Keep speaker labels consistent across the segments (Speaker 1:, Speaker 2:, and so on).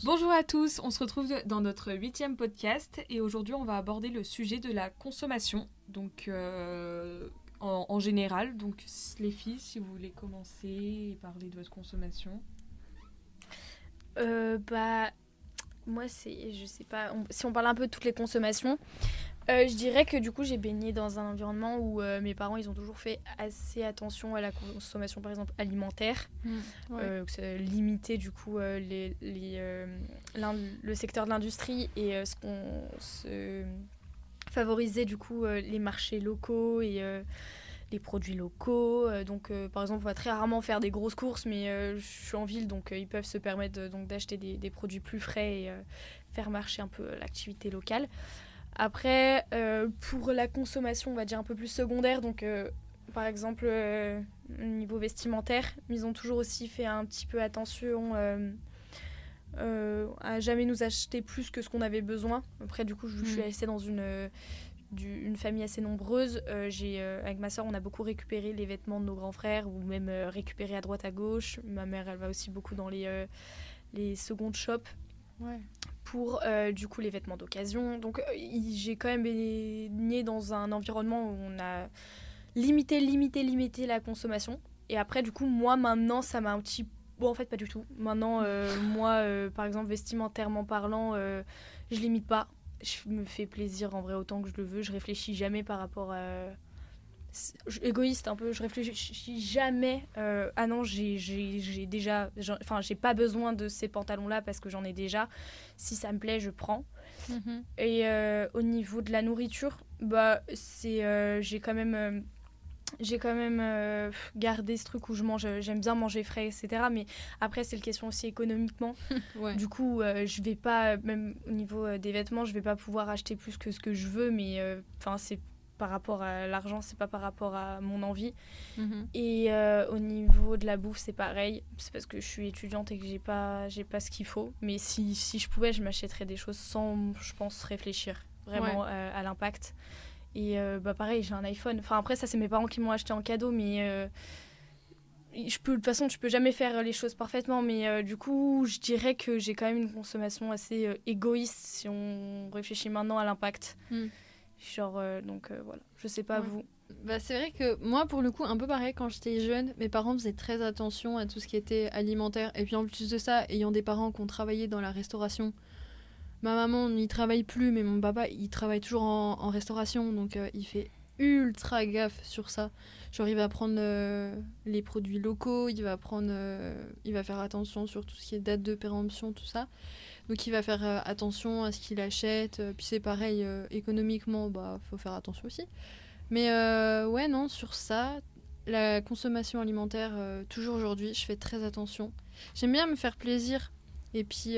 Speaker 1: Bonjour à tous, on se retrouve dans notre 8e podcast et aujourd'hui on va aborder le sujet de la consommation, donc en général. Donc les filles, si vous voulez commencer et parler de votre consommation.
Speaker 2: Moi je sais pas, si on parle un peu de toutes les consommations, je dirais que du coup j'ai baigné dans un environnement où mes parents ils ont toujours fait assez attention à la consommation par exemple alimentaire, que c'est limiter du coup le secteur de l'industrie et favoriser du coup les marchés locaux et les produits locaux. Donc par exemple on va très rarement faire des grosses courses, mais je suis en ville donc ils peuvent se permettre donc d'acheter des produits plus frais et faire marcher un peu l'activité locale. Après, pour la consommation, on va dire un peu plus secondaire, donc par exemple, au niveau vestimentaire, ils ont toujours aussi fait un petit peu attention à jamais nous acheter plus que ce qu'on avait besoin. Après, du coup, je suis restée dans une famille assez nombreuse. Avec ma soeur, on a beaucoup récupéré les vêtements de nos grands frères, ou même récupéré à droite à gauche. Ma mère, elle va aussi beaucoup dans les secondes shops.
Speaker 3: Ouais.
Speaker 2: Pour du coup les vêtements d'occasion. Donc j'ai quand même baigné dans un environnement où on a limité la consommation. Et après du coup moi maintenant ça m'a un petit... Bon en fait pas du tout. Maintenant moi par exemple vestimentairement parlant je limite pas. Je me fais plaisir en vrai autant que je le veux. Je réfléchis jamais par rapport à... égoïste un peu, je réfléchis jamais ah non j'ai déjà j'ai pas besoin de ces pantalons là parce que j'en ai déjà, si ça me plaît je prends. Et au niveau de la nourriture j'ai quand même gardé ce truc où je mange, j'aime bien manger frais etc, mais après c'est une question aussi économiquement.
Speaker 3: Ouais.
Speaker 2: Du coup je vais pas, même au niveau des vêtements je vais pas pouvoir acheter plus que ce que je veux, mais c'est par rapport à l'argent, c'est pas par rapport à mon envie. Et au niveau de la bouffe, c'est pareil. C'est parce que je suis étudiante et que j'ai pas ce qu'il faut. Mais si je pouvais, je m'achèterais des choses sans, je pense, réfléchir vraiment à l'impact. Et pareil, j'ai un iPhone. Enfin, après, ça, c'est mes parents qui m'ont acheté en cadeau, mais de toute façon, tu peux jamais faire les choses parfaitement. Mais du coup, je dirais que j'ai quand même une consommation assez égoïste si on réfléchit maintenant à l'impact. Genre, donc voilà, je sais pas vous.
Speaker 3: Bah, c'est vrai que moi, pour le coup, un peu pareil, quand j'étais jeune, mes parents faisaient très attention à tout ce qui était alimentaire. Et puis en plus de ça, ayant des parents qui ont travaillé dans la restauration, ma maman n'y travaille plus, mais mon papa, il travaille toujours en restauration. Donc il fait ultra gaffe sur ça. Genre, il va prendre les produits locaux, il va faire attention sur tout ce qui est date de péremption, tout ça. Donc il va faire attention à ce qu'il achète. Puis c'est pareil, économiquement, faut faire attention aussi. Mais ouais, non, sur ça, la consommation alimentaire, toujours aujourd'hui, je fais très attention. J'aime bien me faire plaisir et puis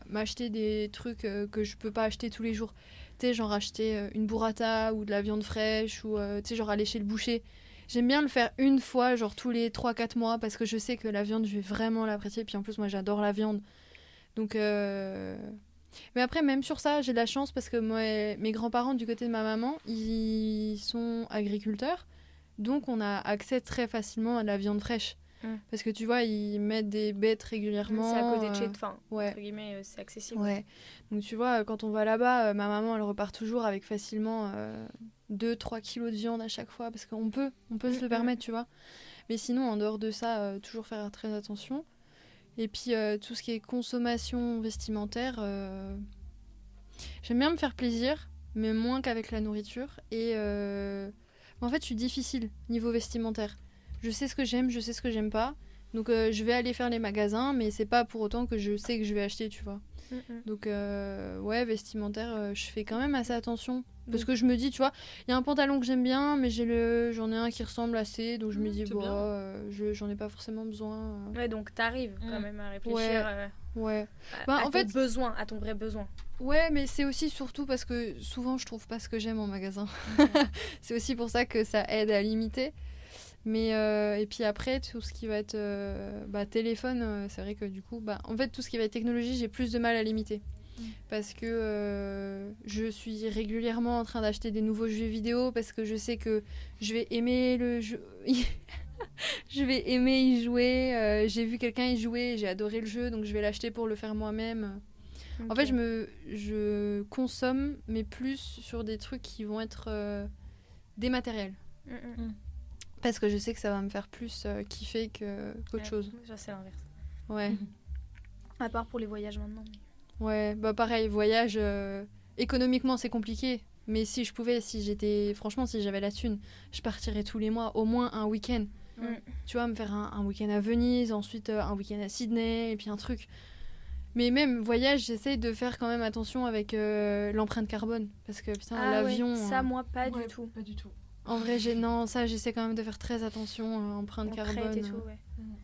Speaker 3: m'acheter des trucs que je peux pas acheter tous les jours. Tu sais, genre acheter une burrata ou de la viande fraîche ou tu sais, genre aller chez le boucher. J'aime bien le faire une fois, genre tous les 3-4 mois, parce que je sais que la viande, je vais vraiment l'apprécier. Puis en plus, moi, j'adore la viande. Donc, mais après, même sur ça, j'ai de la chance parce que mes grands-parents, du côté de ma maman, ils sont agriculteurs. Donc, on a accès très facilement à la viande fraîche. Parce que tu vois, ils mettent des bêtes régulièrement.
Speaker 2: C'est à côté de chez toi,
Speaker 3: ouais.
Speaker 2: Entre guillemets, c'est accessible.
Speaker 3: Ouais. Donc, tu vois, quand on va là-bas, ma maman, elle repart toujours avec facilement 2-3 kilos de viande à chaque fois. Parce qu'on peut se le permettre, tu vois. Mais sinon, en dehors de ça, toujours faire très attention. Et puis tout ce qui est consommation vestimentaire, j'aime bien me faire plaisir, mais moins qu'avec la nourriture. Et en fait, je suis difficile niveau vestimentaire. Je sais ce que j'aime, je sais ce que j'aime pas. Donc je vais aller faire les magasins, mais c'est pas pour autant que je sais que je vais acheter, tu vois. Donc ouais, vestimentaire, je fais quand même assez attention. Parce que je me dis, tu vois, il y a un pantalon que j'aime bien, mais j'en ai un qui ressemble assez, donc je me dis, j'en ai pas forcément besoin.
Speaker 2: Ouais, donc t'arrives quand même à réfléchir
Speaker 3: en fait,
Speaker 2: à ton vrai besoin.
Speaker 3: Ouais, mais c'est aussi surtout parce que souvent je trouve pas ce que j'aime en magasin. C'est aussi pour ça que ça aide à limiter. Mais et puis après, tout ce qui va être téléphone, c'est vrai que du coup, en fait, tout ce qui va être technologie, j'ai plus de mal à limiter. Parce que je suis régulièrement en train d'acheter des nouveaux jeux vidéo parce que je sais que je vais aimer le jeu. Je vais aimer y jouer. J'ai vu quelqu'un y jouer, j'ai adoré le jeu, donc je vais l'acheter pour le faire moi-même. En fait, je consomme, mais plus sur des trucs qui vont être des matériels. Parce que je sais que ça va me faire plus kiffer qu'autre chose.
Speaker 2: Ça, c'est l'inverse.
Speaker 3: Ouais.
Speaker 2: À part pour les voyages maintenant.
Speaker 3: Ouais, bah pareil, voyage, économiquement c'est compliqué. Mais si je pouvais, si j'avais la thune, je partirais tous les mois, au moins un week-end. Tu vois, me faire un week-end à Venise, ensuite un week-end à Sydney, et puis un truc. Mais même voyage, j'essaye de faire quand même attention avec l'empreinte carbone. Parce que putain, l'avion...
Speaker 2: Ouais. Ça, moi, pas du tout.
Speaker 1: Pas du tout.
Speaker 3: En vrai, j'essaie quand même de faire très attention à l'empreinte carbone.
Speaker 2: Crète et tout,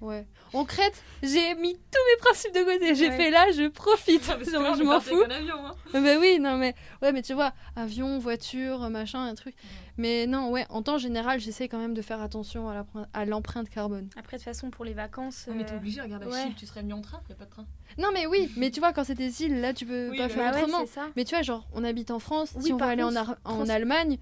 Speaker 3: ouais. En Crète, j'ai mis tous mes principes de côté. J'ai fait là, je profite.
Speaker 1: Genre,
Speaker 3: je m'en fous.
Speaker 1: Un avion, hein.
Speaker 3: Bah oui, non mais... Ouais, mais tu vois, avion, voiture, machin, un truc. Mais non, ouais, en temps général, j'essaie quand même de faire attention à l'empreinte carbone.
Speaker 2: Après, de toute façon, pour les vacances...
Speaker 1: Mais t'es obligé, regarde, à Chypre, tu serais mis en train, y a pas de train.
Speaker 3: Non mais oui, mais tu vois, quand c'est des îles, là, tu peux pas faire autrement.
Speaker 2: Ouais, c'est ça.
Speaker 3: Mais tu vois, genre, on habite en France, si on veut aller en Allemagne,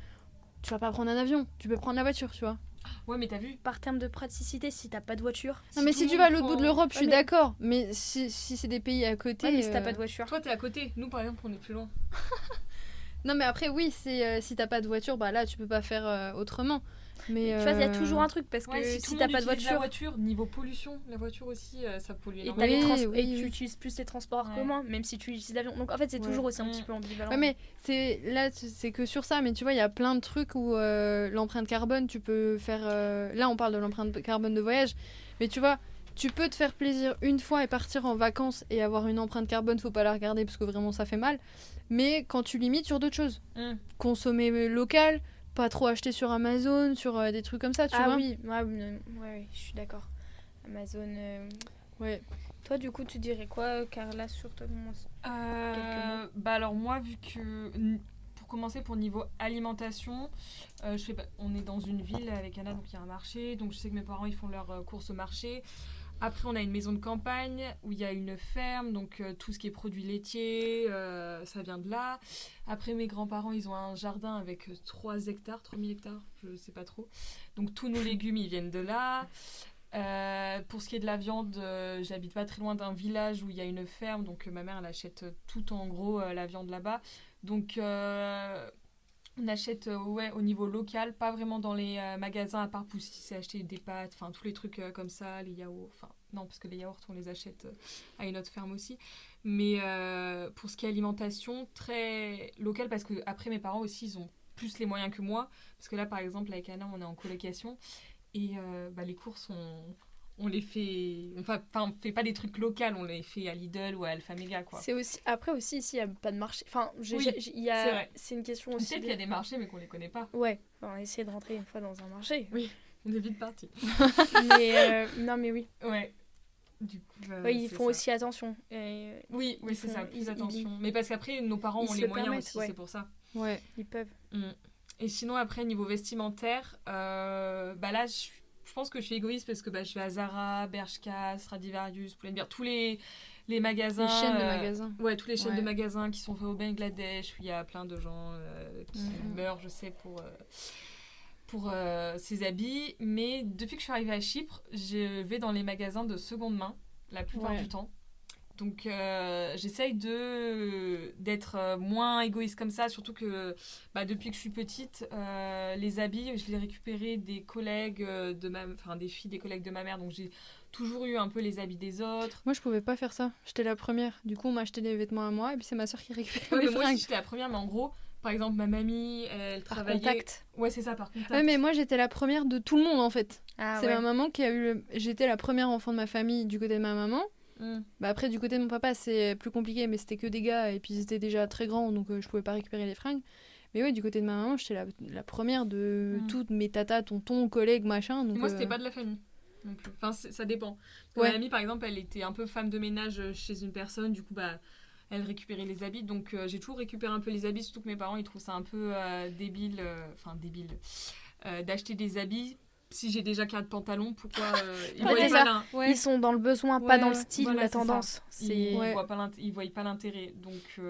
Speaker 3: tu vas pas prendre un avion, tu peux prendre la voiture, tu vois.
Speaker 1: Ouais, mais t'as vu,
Speaker 2: par terme de praticité, si t'as pas de voiture...
Speaker 3: Non, mais si tu vas à l'autre bout de l'Europe, je suis d'accord. Mais si c'est des pays à côté...
Speaker 2: Ouais, mais si t'as pas de voiture...
Speaker 1: Toi, t'es à côté. Nous, par exemple, on est plus loin.
Speaker 3: Non, mais après, oui, si t'as pas de voiture, bah là, tu peux pas faire autrement. Mais
Speaker 2: tu vois, il y a toujours un truc, parce que si t'as pas de
Speaker 1: la voiture, niveau pollution, la voiture aussi, ça pollue
Speaker 2: énormément. Et tu utilises plus les transports en commun, même si tu utilises l'avion. Donc en fait, c'est toujours aussi un petit peu ambivalent.
Speaker 3: Ouais, mais c'est que sur ça. Mais tu vois, il y a plein de trucs où l'empreinte carbone, tu peux faire... Là, on parle de l'empreinte carbone de voyage. Mais tu vois, tu peux te faire plaisir une fois et partir en vacances et avoir une empreinte carbone, faut pas la regarder parce que vraiment, ça fait mal. Mais quand tu limites sur d'autres choses. Consommer local... Pas trop acheter sur Amazon, sur des trucs comme ça, tu vois.
Speaker 2: Ah oui, je suis d'accord. Amazon...
Speaker 3: Ouais.
Speaker 2: Toi, du coup, tu dirais quoi, Carla, sur toi
Speaker 1: Bah alors moi, vu que... Pour commencer, pour niveau alimentation, on est dans une ville avec Anna, donc il y a un marché. Donc je sais que mes parents, ils font leurs courses au marché. Après, on a une maison de campagne où il y a une ferme, donc tout ce qui est produits laitiers, ça vient de là. Après, mes grands-parents, ils ont un jardin avec 3000 hectares, je sais pas trop. Donc tous nos légumes, ils viennent de là. Pour ce qui est de la viande, j'habite pas très loin d'un village où il y a une ferme, donc ma mère, elle achète tout en gros la viande là-bas. Donc... on achète au niveau local, pas vraiment dans les magasins, à part pour si c'est acheter des pâtes, enfin tous les trucs comme ça, les yaourts, enfin non parce que les yaourts on les achète à une autre ferme aussi. Mais pour ce qui est alimentation, très local parce que après mes parents aussi ils ont plus les moyens que moi, parce que là par exemple avec Anna on est en colocation et les courses on les fait... Enfin, on fait pas des trucs locaux, on les fait à Lidl ou à Alpha Mega, quoi.
Speaker 2: C'est aussi... Après aussi, ici, il n'y a pas de marché. Enfin, c'est une question aussi...
Speaker 1: Peut-être qu'il y a des marchés, mais qu'on les connaît pas.
Speaker 2: Ouais, on va essayer de rentrer une fois dans un marché.
Speaker 1: Oui, on est vite parti.
Speaker 2: Non, mais oui.
Speaker 1: Ouais. Du coup,
Speaker 2: ils font aussi attention.
Speaker 1: Oui, c'est ça, plus attention. Mais parce qu'après, nos parents ont les moyens aussi, c'est pour ça.
Speaker 2: Ouais, ils peuvent.
Speaker 1: Et sinon, après, niveau vestimentaire, là, je pense que je suis égoïste parce que je vais à Zara, Bershka, Stradivarius, Pull&Bear, tous les magasins.
Speaker 3: Les chaînes de magasins.
Speaker 1: Ouais, toutes les chaînes de magasins qui sont faits au Bangladesh, où il y a plein de gens qui meurent, je sais, pour ces habits. Mais depuis que je suis arrivée à Chypre, je vais dans les magasins de seconde main, la plupart du temps. Donc j'essaye d'être moins égoïste comme ça, surtout que depuis que je suis petite, les habits, je les ai récupérés des collègues des filles des collègues de ma mère, donc j'ai toujours eu un peu les habits des autres.
Speaker 3: Moi je pouvais pas faire ça, j'étais la première, du coup on m'a acheté des vêtements à moi et puis c'est ma soeur qui récupérait
Speaker 1: les
Speaker 3: fringues.
Speaker 1: Moi aussi j'étais la première, mais en gros, par exemple ma mamie, elle travaillait...
Speaker 2: Par contact.
Speaker 1: Ouais c'est ça, par contact.
Speaker 3: Ouais mais moi j'étais la première de tout le monde en fait. C'est ma maman qui a eu J'étais la première enfant de ma famille du côté de ma maman. Après du côté de mon papa c'est plus compliqué, mais c'était que des gars et puis ils étaient déjà très grands, donc je pouvais pas récupérer les fringues. Mais ouais, du côté de ma maman j'étais la première de toutes mes tatas, tontons, collègues, machin, donc
Speaker 1: moi c'était pas de la famille non plus. Enfin ça dépend. Ma mamie par exemple elle était un peu femme de ménage chez une personne, du coup elle récupérait les habits, donc j'ai toujours récupéré un peu les habits, surtout que mes parents ils trouvent ça un peu débile d'acheter des habits. Si j'ai déjà 4 pantalons, pourquoi ils voient pas
Speaker 2: Ils sont dans le besoin, pas dans le style ou la tendance.
Speaker 1: Ils voient pas l'intérêt. Donc,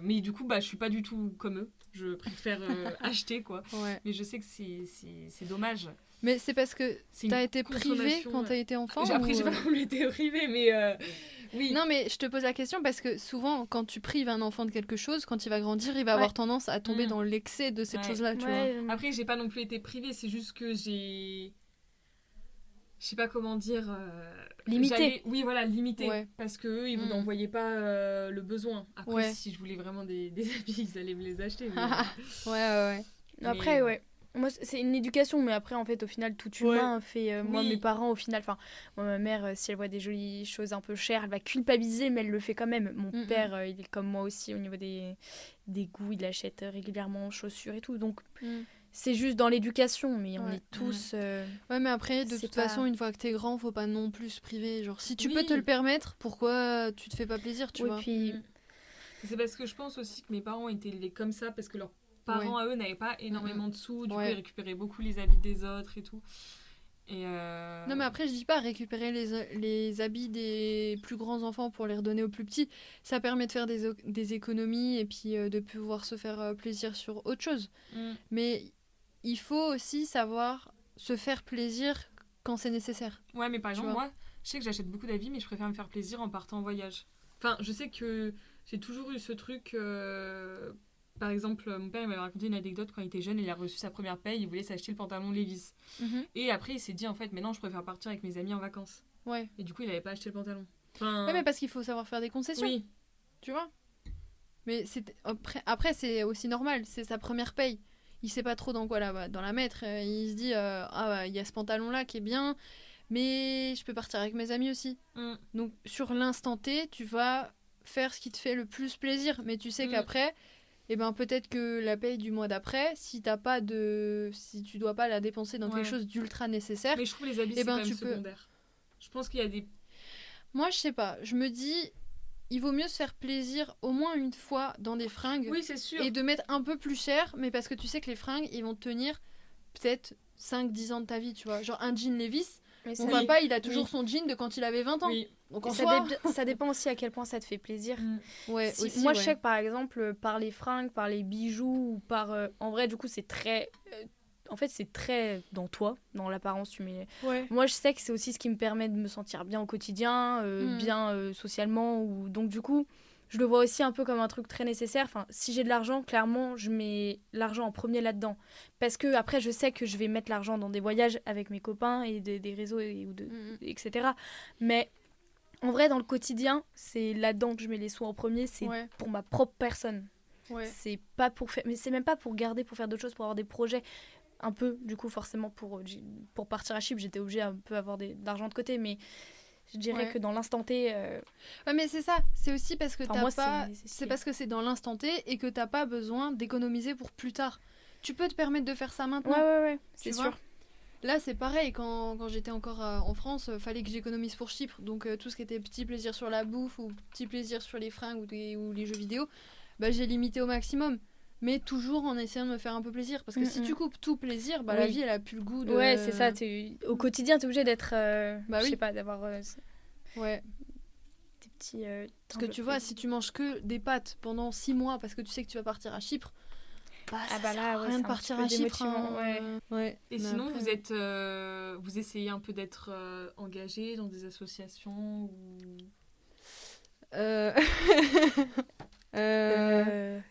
Speaker 1: mais du coup, je suis pas du tout comme eux. Je préfère acheter, quoi. Mais je sais que c'est dommage.
Speaker 3: Mais c'est parce que
Speaker 1: C'est
Speaker 3: t'as
Speaker 1: une
Speaker 3: été privé
Speaker 1: consommation,
Speaker 3: quand t'as été enfant
Speaker 1: Après,
Speaker 3: ou,
Speaker 1: j'ai pas non plus été privée, mais oui.
Speaker 3: Non, mais je te pose la question parce que souvent, quand tu prives un enfant de quelque chose, quand il va grandir, il va avoir tendance à tomber dans l'excès de cette chose-là, tu vois.
Speaker 1: Après, j'ai pas non plus été privée, c'est juste que j'ai... Je sais pas comment dire...
Speaker 2: Limité.
Speaker 1: Oui, voilà, limité.
Speaker 3: Ouais.
Speaker 1: Parce qu'eux, ils n'en voyaient pas le besoin. Après, si je voulais vraiment des habits, ils allaient me les acheter. Mais,
Speaker 3: ouais.
Speaker 2: Après, ouais. Moi, c'est une éducation, mais après, en fait, au final, tout humain fait... Moi, mes parents, au final... Enfin, moi, ma mère, si elle voit des jolies choses un peu chères, elle va culpabiliser, mais elle le fait quand même. Mon père, il est comme moi aussi, au niveau des goûts, il achète régulièrement chaussures et tout. Donc, c'est juste dans l'éducation, mais on est tous...
Speaker 3: Ouais, mais après, de toute façon, une fois que t'es grand, faut pas non plus se priver. Genre, si tu peux te le permettre, pourquoi tu te fais pas plaisir, tu vois.
Speaker 2: Puis...
Speaker 1: C'est parce que je pense aussi que mes parents étaient élevés comme ça, parce que leurs parents, à eux, n'avaient pas énormément de sous. Du coup, ils récupéraient beaucoup les habits des autres et tout. Et
Speaker 3: Non, mais après, je dis pas récupérer les habits des plus grands enfants pour les redonner aux plus petits. Ça permet de faire des économies et puis de pouvoir se faire plaisir sur autre chose. Mais il faut aussi savoir se faire plaisir quand c'est nécessaire.
Speaker 1: Ouais, mais par exemple, moi, je sais que j'achète beaucoup d'habits, mais je préfère me faire plaisir en partant en voyage. Enfin, je sais que j'ai toujours eu ce truc... Par exemple, mon père il m'avait raconté une anecdote quand il était jeune, il a reçu sa première paye, il voulait s'acheter le pantalon Levi's. Et après, il s'est dit, en fait, maintenant, je préfère partir avec mes amis en vacances.
Speaker 3: Ouais.
Speaker 1: Et du coup, il n'avait pas acheté le pantalon.
Speaker 3: Ouais, mais parce qu'il faut savoir faire des concessions. Oui. Tu vois. Mais après, c'est aussi normal, c'est sa première paye. Il sait pas trop dans quoi dans la mettre. Il se dit, il y a ce pantalon-là qui est bien, mais je peux partir avec mes amis aussi. Donc, sur l'instant T, tu vas faire ce qui te fait le plus plaisir. Mais tu sais qu'après... Et ben peut-être que la paye du mois d'après, si tu dois pas la dépenser dans quelque chose d'ultra nécessaire.
Speaker 1: Mais je trouve les habits c'est quand même secondaire. Je pense qu'il y a des...
Speaker 3: Moi je sais pas, je me dis il vaut mieux se faire plaisir au moins une fois dans des fringues.
Speaker 1: Oui, c'est sûr.
Speaker 3: Et de mettre un peu plus cher, mais parce que tu sais que les fringues ils vont te tenir peut-être 5-10 ans de ta vie, tu vois. Genre un jean Levi's, mon papa il a toujours son jean de quand il avait 20 ans. Oui. Donc
Speaker 2: ça dépend aussi à quel point ça te fait plaisir.
Speaker 3: Ouais, aussi,
Speaker 2: moi, je sais que par exemple, par les fringues, par les bijoux, ou par... en vrai, du coup, c'est très... en fait, c'est très dans toi, dans l'apparence. Moi, je sais que c'est aussi ce qui me permet de me sentir bien au quotidien, bien socialement. Donc, du coup, je le vois aussi un peu comme un truc très nécessaire. Enfin, si j'ai de l'argent, clairement, je mets l'argent en premier là-dedans. Parce que après, je sais que je vais mettre l'argent dans des voyages avec mes copains et des réseaux, etc. Mais... En vrai, dans le quotidien, c'est là-dedans que je mets les sous en premier, c'est pour ma propre personne. C'est pas pour faire... Mais c'est même pas pour garder, pour faire d'autres choses, pour avoir des projets. Un peu, du coup, forcément, pour partir à Chypre, j'étais obligée un peu d'avoir d'argent de côté, mais je dirais que dans l'instant T...
Speaker 3: Ouais, mais c'est ça, c'est aussi parce que c'est parce que c'est dans l'instant T et que t'as pas besoin d'économiser pour plus tard. Tu peux te permettre de faire ça maintenant.
Speaker 2: Ouais, c'est sûr.
Speaker 3: Là, c'est pareil, quand j'étais encore en France, fallait que j'économise pour Chypre. Donc, tout ce qui était petit plaisir sur la bouffe ou petit plaisir sur les fringues ou les jeux vidéo, j'ai limité au maximum. Mais toujours en essayant de me faire un peu plaisir. Parce que si tu coupes tout plaisir, la vie, elle a plus le goût de...
Speaker 2: Ouais, c'est ça. Au quotidien, t'es obligé d'être... je sais pas, d'avoir...
Speaker 3: Ouais.
Speaker 2: Des petits...
Speaker 3: parce que tu vois, si tu manges que des pâtes pendant 6 mois parce que tu sais que tu vas partir à Chypre... rien de partir à Chypre.
Speaker 1: Et sinon, vous essayez un peu d'être engagé dans des associations ou...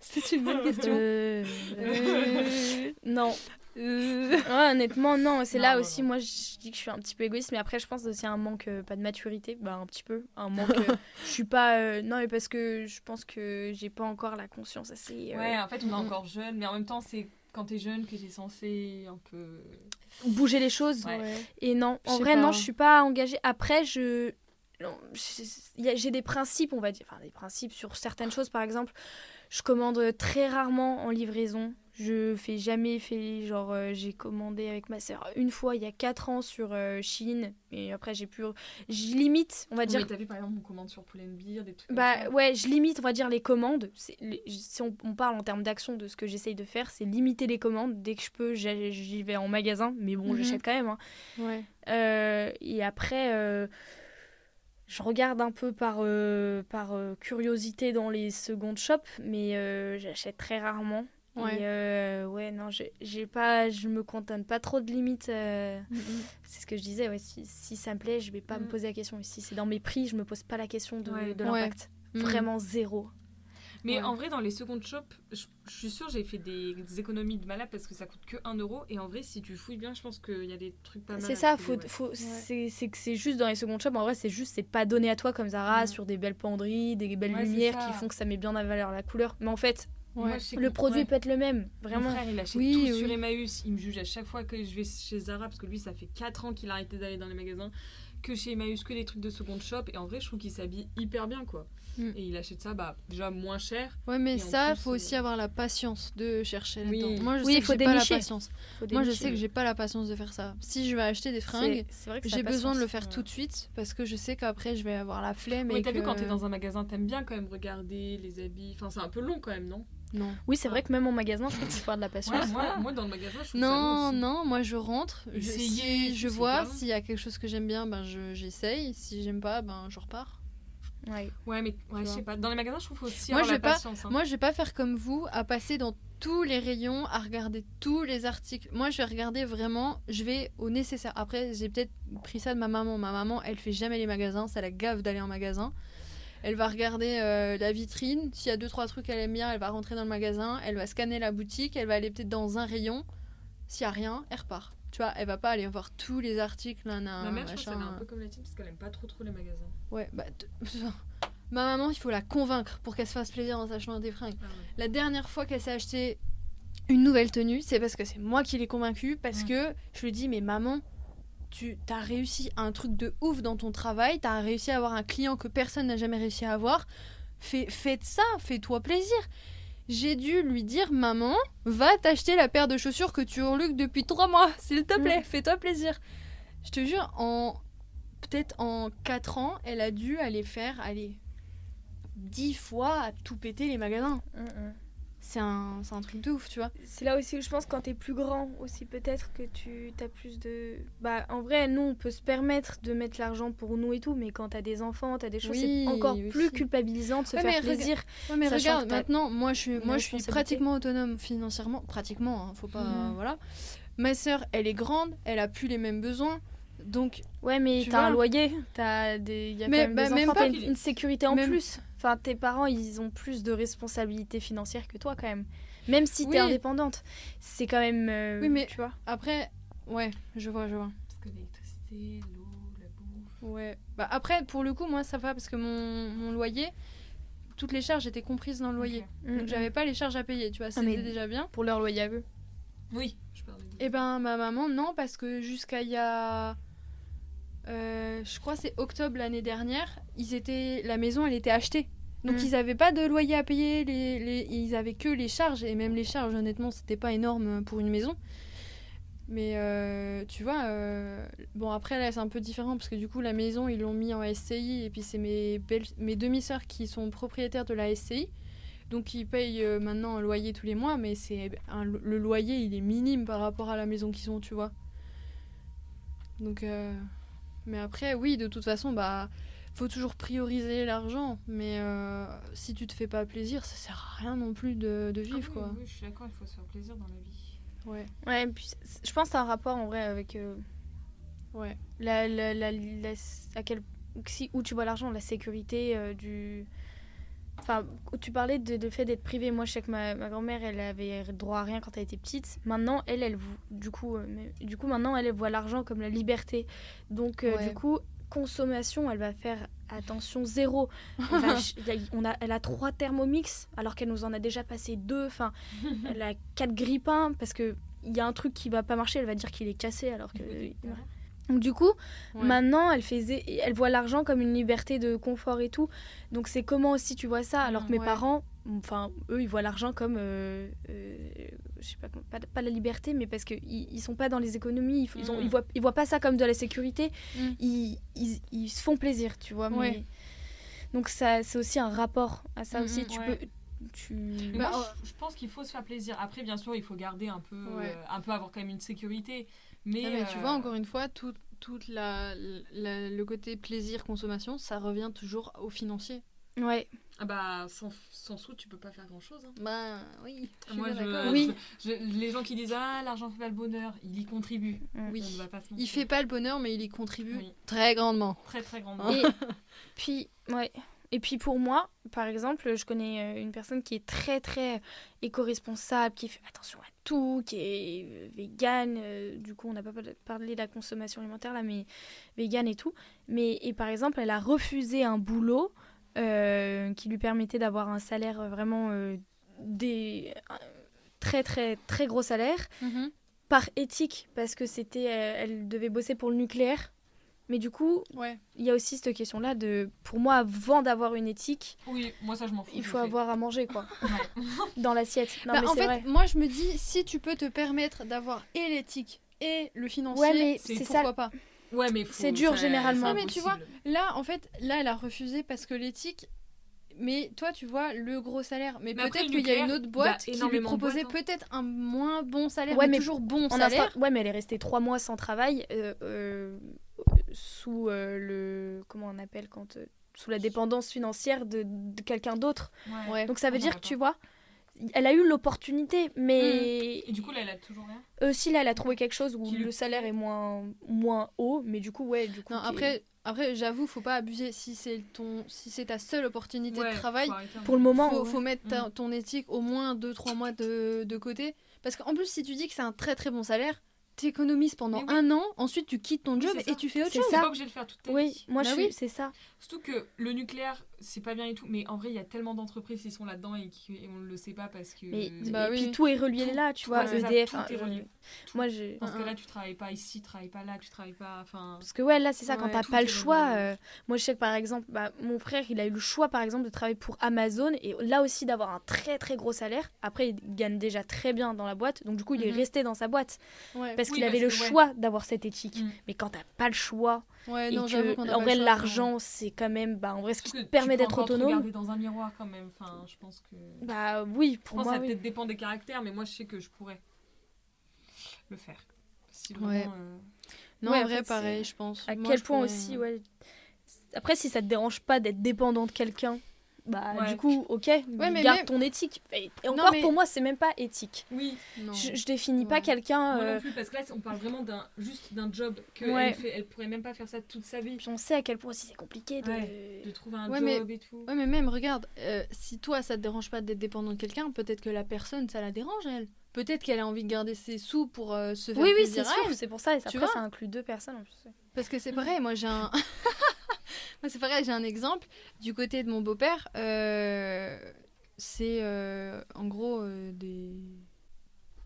Speaker 3: C'est une bonne question.
Speaker 2: Non. Honnêtement, non. C'est là aussi, moi, je dis que je suis un petit peu égoïste, mais après, je pense aussi à un manque, pas de maturité, un petit peu. Un manque. Je suis pas. Non, mais parce que je pense que j'ai pas encore la conscience assez.
Speaker 1: Ouais, en fait, on est encore jeune, mais en même temps, c'est quand t'es jeune que t'es censé un peu.
Speaker 2: Bouger les choses.
Speaker 1: Ouais.
Speaker 2: Et non, en vrai, non, je suis pas engagée. Après, j'ai des principes, on va dire, des principes sur certaines choses. Par exemple, je commande très rarement en livraison. Je fais jamais j'ai commandé avec ma sœur une fois il y a 4 ans sur Shein, et après je limite, on va dire.
Speaker 1: Mais t'as vu par exemple on commande sur Pull&Bear, des trucs comme ça.
Speaker 2: Ouais, je limite, on va dire, les commandes. Si on parle en termes d'action de ce que j'essaye de faire, c'est limiter les commandes. Dès que je peux, j'y vais en magasin, mais bon, j'achète quand même. Et après, je regarde un peu par curiosité dans les second shops, mais j'achète très rarement.
Speaker 3: Ouais.
Speaker 2: Et non, je me contente pas trop de limites. C'est ce que je disais, si ça me plaît, je vais pas me poser la question. Et si c'est dans mes prix, je me pose pas la question de l'impact. Vraiment zéro.
Speaker 1: Mais en vrai, dans les second shop, je suis sûre j'ai fait des économies de malade parce que ça coûte que 1 euro. Et en vrai, si tu fouilles bien, je pense qu'il y a des trucs pas mal.
Speaker 2: C'est ça, c'est que c'est juste dans les second shop. En vrai, c'est pas donné à toi comme Zara sur des belles penderies, des belles lumières qui font que ça met bien en valeur la couleur. Mais en fait, le produit peut être le même. Vraiment.
Speaker 1: Mon frère, il achète tout sur Emmaüs. Il me juge à chaque fois que je vais chez Zara parce que lui, ça fait 4 ans qu'il a arrêté d'aller dans les magasins. Que chez Emmaüs, que des trucs de second shop. Et en vrai, je trouve qu'il s'habille hyper bien, quoi. Et il achète ça déjà moins cher.
Speaker 3: Ouais, mais ça, il faut aussi avoir la patience de chercher là-dedans. Moi, je sais que
Speaker 2: faut
Speaker 3: j'ai pas la
Speaker 2: dénicher.
Speaker 3: patience. Moi, je sais que j'ai pas la patience de faire ça. Si je vais acheter des fringues, j'ai besoin de le faire tout de suite parce que je sais qu'après, je vais avoir la flemme.
Speaker 1: Mais t'as vu, quand t'es dans un magasin, t'aimes bien quand même regarder les habits. Enfin, c'est un peu long quand même, non ?
Speaker 2: Non. Oui, c'est vrai que même en magasin, je trouve qu'il faut avoir de la patience.
Speaker 1: Moi, dans le magasin, je trouve ça long aussi.
Speaker 3: Non, moi je rentre. Si je vois s'il y a quelque chose que j'aime bien, j'essaye. Si j'aime pas, je repars.
Speaker 1: Ouais, mais je sais pas. Dans les magasins, je trouve aussi
Speaker 3: moi,
Speaker 1: avoir la patience.
Speaker 3: Moi, je vais pas faire comme vous, à passer dans tous les rayons, à regarder tous les articles. Moi, je vais regarder vraiment, je vais au nécessaire. Après, j'ai peut-être pris ça de ma maman. Ma maman, elle fait jamais les magasins, ça la gave d'aller en magasin. Elle va regarder la vitrine. S'il y a 2-3 trucs qu'elle aime bien, elle va rentrer dans le magasin. Elle va scanner la boutique. Elle va aller peut-être dans un rayon. S'il y a rien, elle repart. Tu vois, elle va pas aller voir tous les articles.
Speaker 1: Ma mère, je pense qu'elle est un peu comme la tienne parce qu'elle aime pas trop les magasins.
Speaker 3: Ouais, ma maman, il faut la convaincre pour qu'elle se fasse plaisir en s'achetant des fringues. La dernière fois qu'elle s'est acheté une nouvelle tenue, c'est parce que c'est moi qui l'ai convaincue. Parce que je lui dis, mais maman, tu as réussi un truc de ouf dans ton travail, tu as réussi à avoir un client que personne n'a jamais réussi à avoir. Fais ça, fais-toi plaisir. J'ai dû lui dire, maman, va t'acheter la paire de chaussures que tu hurluques depuis 3 mois, s'il te plaît, fais-toi plaisir. Je te jure, peut-être en 4 ans, elle a dû aller faire 10 fois à tout péter les magasins. C'est un truc de ouf, tu vois.
Speaker 2: C'est là aussi où je pense quand t'es plus grand aussi peut-être que tu as plus de... en vrai, nous, on peut se permettre de mettre l'argent pour nous et tout, mais quand t'as des enfants, t'as des choses, c'est encore plus culpabilisant de se faire plaisir.
Speaker 3: Ouais, mais regarde, maintenant, moi, je suis pratiquement autonome financièrement. Pratiquement, faut pas... Voilà. Ma sœur, elle est grande, elle a plus les mêmes besoins. Donc,
Speaker 2: ouais, mais t'as un loyer, il y a quand même des enfants, t'as une sécurité en plus. Enfin, tes parents, ils ont plus de responsabilités financières que toi, quand même. Même si t'es indépendante. C'est quand même...
Speaker 3: oui, mais
Speaker 2: tu vois.
Speaker 3: après, ouais, je vois.
Speaker 1: Parce que l'électricité, l'eau, la bouffe...
Speaker 3: Ouais. Après, pour le coup, moi, ça va parce que mon loyer, toutes les charges étaient comprises dans le loyer. Donc, j'avais pas les charges à payer, tu vois, c'était déjà bien.
Speaker 2: Pour leur loyer à eux.
Speaker 1: Oui, je parlais de...
Speaker 3: Eh ben, ma maman, non, parce que jusqu'à il y a... je crois que c'est octobre l'année dernière, la maison elle était achetée. Donc ils avaient pas de loyer à payer, ils avaient que les charges, et même les charges honnêtement c'était pas énorme pour une maison. Mais tu vois, bon après là c'est un peu différent parce que du coup la maison ils l'ont mis en SCI et puis c'est mes demi-sœurs qui sont propriétaires de la SCI. Donc ils payent maintenant un loyer tous les mois, mais le loyer il est minime par rapport à la maison qu'ils ont, tu vois. Donc... Mais après, oui, de toute façon, faut toujours prioriser l'argent. Mais si tu te fais pas plaisir, ça sert à rien non plus de vivre, quoi.
Speaker 1: Oui, je suis d'accord, il faut se faire plaisir dans la vie.
Speaker 3: Ouais.
Speaker 2: Ouais, et puis je pense que c'est un rapport en vrai avec...
Speaker 3: ouais.
Speaker 2: Où tu vois l'argent, la sécurité du... Enfin, tu parlais de fait d'être privée. Moi, je sais que ma grand-mère, elle avait droit à rien quand elle était petite. Maintenant, maintenant, elle voit l'argent comme la liberté. Donc, du coup, consommation, elle va faire attention zéro. Elle a 3 Thermomix, alors qu'elle nous en a déjà passé 2. Enfin, elle a 4 grille-pains, parce qu'il y a un truc qui va pas marcher, elle va dire qu'il est cassé, alors que... Donc du coup, maintenant, elle voit l'argent comme une liberté de confort et tout. Donc c'est comment aussi tu vois ça, alors que mes parents, enfin eux, ils voient l'argent comme, je sais pas la liberté, mais parce qu'ils sont pas dans les économies, ils voient pas ça comme de la sécurité. Ils se font plaisir, tu vois. Mais... Donc ça, c'est aussi un rapport à ça aussi.
Speaker 1: Je pense qu'il faut se faire plaisir. Après, bien sûr, il faut garder un peu avoir quand même une sécurité. Mais
Speaker 3: tu vois, encore une fois, le côté plaisir, consommation, ça revient toujours au financier.
Speaker 2: Ouais.
Speaker 1: Ah bah, sans sous, tu peux pas faire grand-chose. Hein.
Speaker 3: Bah oui.
Speaker 1: Moi, les gens qui disent « Ah, l'argent fait pas le bonheur », il y contribue.
Speaker 3: Oui.
Speaker 1: On ne va pas se mentir.
Speaker 3: Il fait pas le bonheur, mais il y contribue très grandement.
Speaker 1: Très, très grandement.
Speaker 2: Et puis, ouais. Et puis pour moi, par exemple, je connais une personne qui est très, très éco-responsable, qui fait attention à tout, qui est végane. Du coup, on n'a pas parlé de la consommation alimentaire, là, mais végane et tout. Et par exemple, elle a refusé un boulot qui lui permettait d'avoir un salaire vraiment très, très, très gros salaire, par éthique, parce que elle devait bosser pour le nucléaire. Mais du coup, il y a aussi cette question-là pour moi, avant d'avoir une éthique,
Speaker 1: oui, moi ça je m'en fous.
Speaker 2: Il faut avoir à manger, quoi, dans l'assiette. Non,
Speaker 3: bah,
Speaker 2: mais
Speaker 3: en fait,
Speaker 2: vrai.
Speaker 3: moi je me dis, si tu peux te permettre d'avoir et l'éthique et le financier,
Speaker 2: mais
Speaker 3: pourquoi
Speaker 2: ça...
Speaker 3: pas.
Speaker 1: Ouais, mais
Speaker 2: c'est dur généralement.
Speaker 3: Non, mais tu vois, là, en fait, elle a refusé parce que l'éthique. Mais toi, tu vois, le gros salaire. Mais peut-être qu'il y a une autre boîte qui lui proposait peut-être un moins bon salaire, mais toujours bon salaire.
Speaker 2: Ouais, mais elle est restée 3 mois sans travail sous le... Comment on appelle quand sous la dépendance financière de quelqu'un d'autre.
Speaker 3: Ouais.
Speaker 2: Donc ça veut dire que, tu vois, elle a eu l'opportunité, mais...
Speaker 1: Et du coup, là, elle a toujours rien
Speaker 2: si, là, elle a trouvé quelque chose où le salaire est moins haut, mais du coup, ouais,
Speaker 3: Non, après, j'avoue, faut pas abuser. Si c'est ta seule opportunité de travail,
Speaker 2: pour le moment,
Speaker 3: faut mettre ton éthique au moins 2-3 mois de côté. Parce qu'en plus, si tu dis que c'est un très très bon salaire, t'économises pendant un an, ensuite tu quittes ton job et tu fais autre chose.
Speaker 1: C'est pas obligé de faire toute ta vie.
Speaker 2: Oui, moi c'est ça.
Speaker 1: Surtout que le nucléaire, c'est pas bien et tout, mais en vrai, il y a tellement d'entreprises qui sont là-dedans et on le sait pas parce que...
Speaker 2: Et puis tout est relié là, tu vois, EDF...
Speaker 1: Tout est relié.
Speaker 2: Moi,
Speaker 1: parce que là, tu travailles pas ici, tu travailles pas là, tu travailles pas...
Speaker 2: Parce que là, c'est ça, quand t'as pas le choix... moi, je sais que par exemple, mon frère, il a eu le choix, par exemple, de travailler pour Amazon et là aussi d'avoir un très très gros salaire. Après, il gagne déjà très bien dans la boîte, donc du coup, il est resté dans sa boîte. Parce qu'il avait le choix d'avoir cette éthique. Mais quand t'as pas le choix...
Speaker 3: Ouais, non,
Speaker 2: en vrai, l'argent, c'est quand même en vrai, ce qui te permet d'être autonome.
Speaker 1: Tu peux regarder dans un miroir quand même. Enfin, je pense que...
Speaker 2: oui, pour moi,
Speaker 1: ça peut-être dépend des caractères, mais moi, je sais que je pourrais le faire. Si vraiment...
Speaker 3: Non, en vrai, pareil, je pense.
Speaker 2: À quel point aussi, Après, si ça te dérange pas d'être dépendant de quelqu'un, du coup, ok, mais garde ton éthique. Et encore, pour moi, c'est même pas éthique.
Speaker 1: Oui.
Speaker 2: Non. Je définis pas quelqu'un...
Speaker 1: Moi non plus, parce que là, on parle vraiment juste d'un job qu'elle fait. Elle pourrait même pas faire ça toute sa vie.
Speaker 2: Puis on sait à quel point aussi c'est compliqué
Speaker 1: de trouver un job et tout.
Speaker 3: Ouais, mais même, regarde, si toi, ça te dérange pas d'être dépendant de quelqu'un, peut-être que la personne, ça la dérange, elle. Peut-être qu'elle a envie de garder ses sous pour se faire plaisir.
Speaker 2: Oui, c'est sûr, c'est pour ça. Et après, ça inclut 2 personnes en plus.
Speaker 3: Parce que c'est pareil, moi j'ai un... Moi, c'est pareil, j'ai un exemple. Du côté de mon beau-père, c'est en gros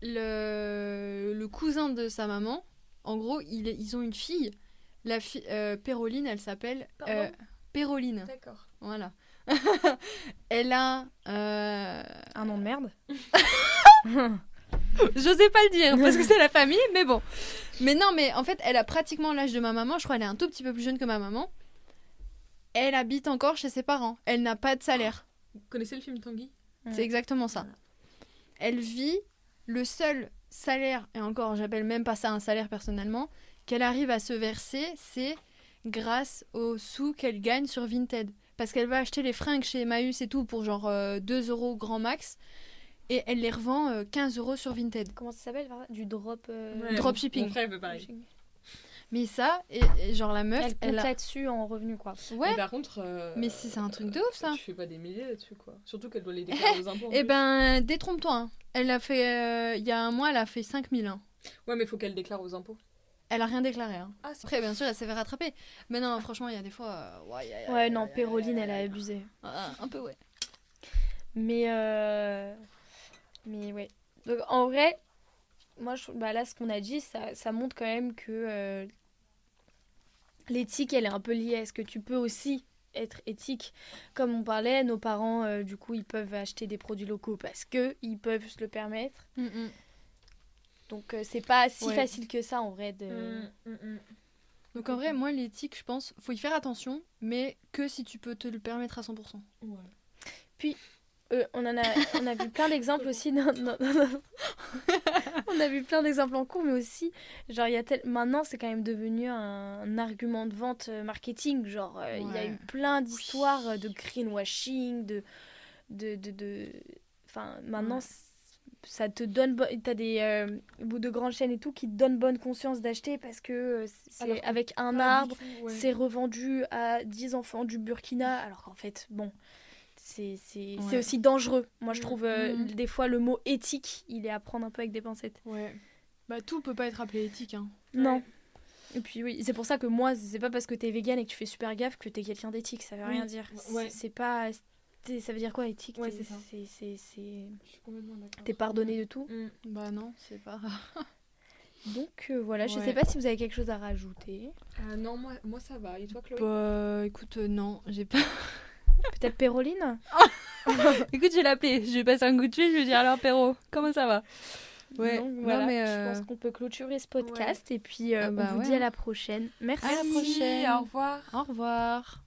Speaker 3: le cousin de sa maman. En gros, ils ont une fille. La fille Péroline, elle s'appelle Péroline.
Speaker 2: D'accord.
Speaker 3: Voilà. Elle a
Speaker 2: un nom de merde.
Speaker 3: J'osais pas le dire parce que c'est la famille, mais bon. Mais non, mais en fait, elle a pratiquement l'âge de ma maman. Je crois qu'elle est un tout petit peu plus jeune que ma maman. Elle habite encore chez ses parents. Elle n'a pas de salaire.
Speaker 1: Vous connaissez le film Tanguy ?
Speaker 3: C'est exactement ça. Elle vit le seul salaire, et encore, j'appelle même pas ça un salaire personnellement, qu'elle arrive à se verser, c'est grâce aux sous qu'elle gagne sur Vinted. Parce qu'elle va acheter les fringues chez Emmaüs et tout pour genre 2 € grand max. Et elle les revend 15 € sur Vinted.
Speaker 2: Comment ça s'appelle ? Du
Speaker 3: dropshipping.
Speaker 1: Mon frère veut pareil.
Speaker 3: Mais ça, et genre la meuf,
Speaker 2: elle compte là-dessus en revenu, quoi.
Speaker 3: Ouais.
Speaker 1: Mais par contre...
Speaker 3: mais si c'est un truc de ouf, ça.
Speaker 1: Tu fais pas des milliers là-dessus, quoi. Surtout qu'elle doit les déclarer aux impôts.
Speaker 3: Eh ben, détrompe-toi. Hein. Elle a fait... Il y a un mois, elle a fait 5 000. Hein.
Speaker 1: Ouais, mais faut qu'elle déclare aux impôts.
Speaker 3: Elle a rien déclaré. Hein.
Speaker 1: Ah,
Speaker 3: après, bien sûr, elle s'est fait rattraper. Mais non, franchement, il y a des fois...
Speaker 2: non, Péroline, elle a abusé.
Speaker 3: Un peu, ouais.
Speaker 2: Mais ouais. Donc, en vrai, moi, là, ce qu'on a dit, ça montre quand même que l'éthique, elle est un peu liée à ce que tu peux aussi être éthique. Comme on parlait, nos parents, du coup, ils peuvent acheter des produits locaux parce qu'ils peuvent se le permettre. Donc, c'est pas si facile que ça, en vrai.
Speaker 3: Donc, en vrai, moi, l'éthique, je pense, faut y faire attention, mais que si tu peux te le permettre à 100%.
Speaker 1: Ouais.
Speaker 2: Puis... on a vu plein d'exemples aussi dans... On a vu plein d'exemples en cours, mais aussi, genre, maintenant, c'est quand même devenu un argument de vente marketing. Genre, il y a eu plein d'histoires de greenwashing, Enfin, maintenant, ça te donne... T'as des de grandes chaînes et tout qui te donnent bonne conscience d'acheter parce que c'est avec un arbre, c'est revendu à 10 enfants du Burkina, alors qu'en fait, bon... C'est aussi dangereux. Moi, je trouve des fois le mot éthique, il est à prendre un peu avec des pincettes.
Speaker 3: Ouais. Bah, tout peut pas être appelé éthique. Hein.
Speaker 2: Non. Et puis, oui, c'est pour ça que moi, c'est pas parce que t'es végane et que tu fais super gaffe que t'es quelqu'un d'éthique. Ça veut rien dire. C'est pas. Ça veut dire quoi, éthique?
Speaker 1: Ouais, c'est ça.
Speaker 2: Je
Speaker 1: suis complètement d'accord.
Speaker 2: T'es pardonné de tout.
Speaker 3: Bah, non, c'est pas.
Speaker 2: Donc, voilà, je sais pas si vous avez quelque chose à rajouter.
Speaker 1: Non, moi, ça va. Et toi, Chloé?
Speaker 3: Bah, écoute, non, j'ai pas.
Speaker 2: Peut-être Péroline.
Speaker 3: Écoute, je vais l'appeler. Je vais passer un coup de fil. Je vais dire alors, Péro, comment ça va?
Speaker 2: Ouais. Donc, voilà, je pense qu'on peut clôturer ce podcast et puis on vous dit à la prochaine. Merci.
Speaker 1: À la prochaine. Au revoir.
Speaker 3: Au revoir.